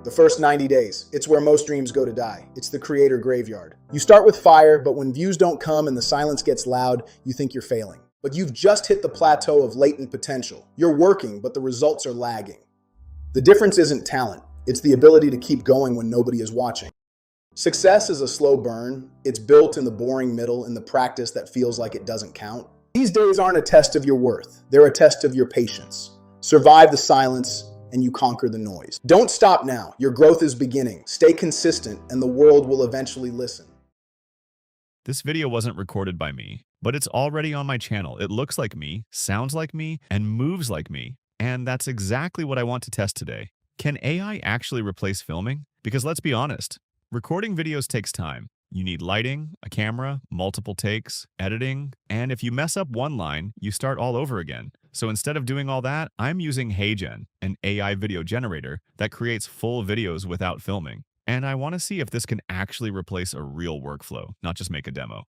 The first 90 days. It's where most dreams go to die. It's the creator graveyard. You start with fire, but when views don't come and the silence gets loud, you think you're failing. But you've just hit the plateau of latent potential. You're working, but the results are lagging. The difference isn't talent. It's the ability to keep going when nobody is watching. Success is a slow burn. It's built in the boring middle, in the practice that feels like it doesn't count. These days aren't a test of your worth. They're a test of your patience. Survive the silence, and you conquer the noise. Don't stop now. Your growth is beginning. Stay consistent, and the world will eventually listen. This video wasn't recorded by me, but it's already on my channel. It looks like me, sounds like me, and moves like me. And that's exactly what I want to test today. Can AI actually replace filming? Because let's be honest, recording videos takes time. You need lighting, a camera, multiple takes, editing, and if you mess up one line, you start all over again. So instead of doing all that, I'm using HeyGen, an AI video generator that creates full videos without filming. And I want to see if this can actually replace a real workflow, not just make a demo.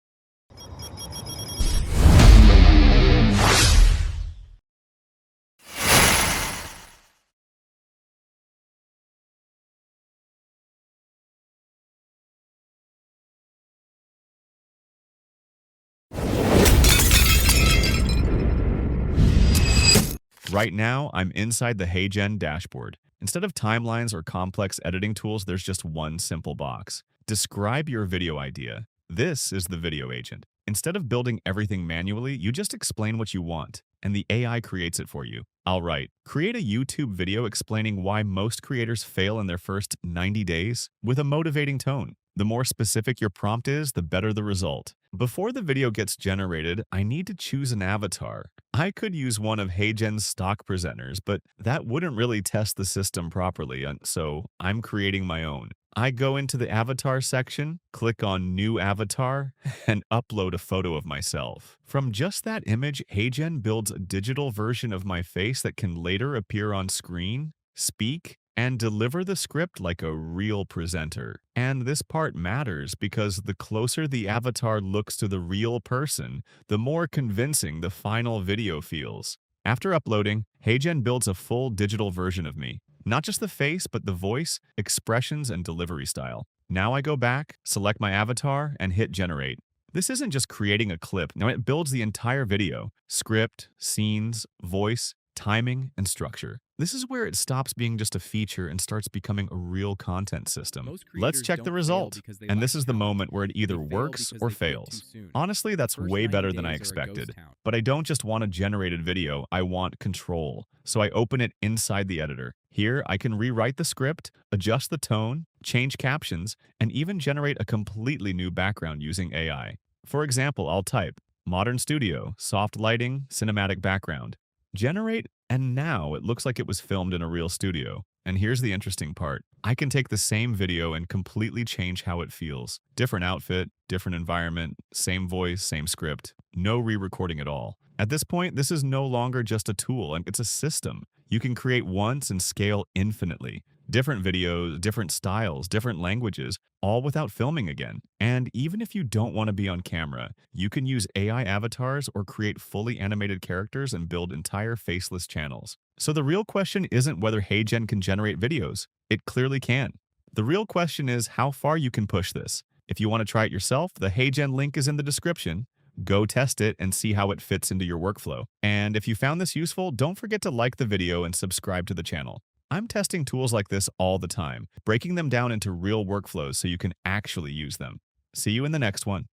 Right now, I'm inside the HeyGen dashboard. Instead of timelines or complex editing tools, there's just one simple box. Describe your video idea. This is the video agent. Instead of building everything manually, you just explain what you want, and the AI creates it for you. I'll write, create a YouTube video explaining why most creators fail in their first 90 days with a motivating tone. The more specific your prompt is, the better the result. Before the video gets generated, I need to choose an avatar. I could use one of HeyGen's stock presenters, but that wouldn't really test the system properly, so I'm creating my own. I go into the avatar section, click on New Avatar, and upload a photo of myself. From just that image, HeyGen builds a digital version of my face that can later appear on screen, speak, and deliver the script like a real presenter. And this part matters because the closer the avatar looks to the real person, the more convincing the final video feels. After uploading, HeyGen builds a full digital version of me. Not just the face, but the voice, expressions, and delivery style. Now I go back, select my avatar, and hit generate. This isn't just creating a clip. Now it builds the entire video. Script, scenes, voice, timing, and structure. This is where it stops being just a feature and starts becoming a real content system. Let's check the result. And this is the moment where it either works or fails. Honestly, that's way better than I expected. But I don't just want a generated video, I want control. So I open it inside the editor. Here, I can rewrite the script, adjust the tone, change captions, and even generate a completely new background using AI. For example, I'll type, Modern Studio, soft lighting, cinematic background. Generate, and now it looks like it was filmed in a real studio. And here's the interesting part. I can take the same video and completely change how it feels. Different outfit, different environment, same voice, same script. No re-recording at all. At this point, this is no longer just a tool, and it's a system. You can create once and scale infinitely. Different videos, different styles, different languages, all without filming again. And even if you don't want to be on camera, you can use AI avatars or create fully animated characters and build entire faceless channels. So the real question isn't whether HeyGen can generate videos. It clearly can. The real question is how far you can push this. If you want to try it yourself, the HeyGen link is in the description. Go test it and see how it fits into your workflow. And if you found this useful, don't forget to like the video and subscribe to the channel. I'm testing tools like this all the time, breaking them down into real workflows so you can actually use them. See you in the next one.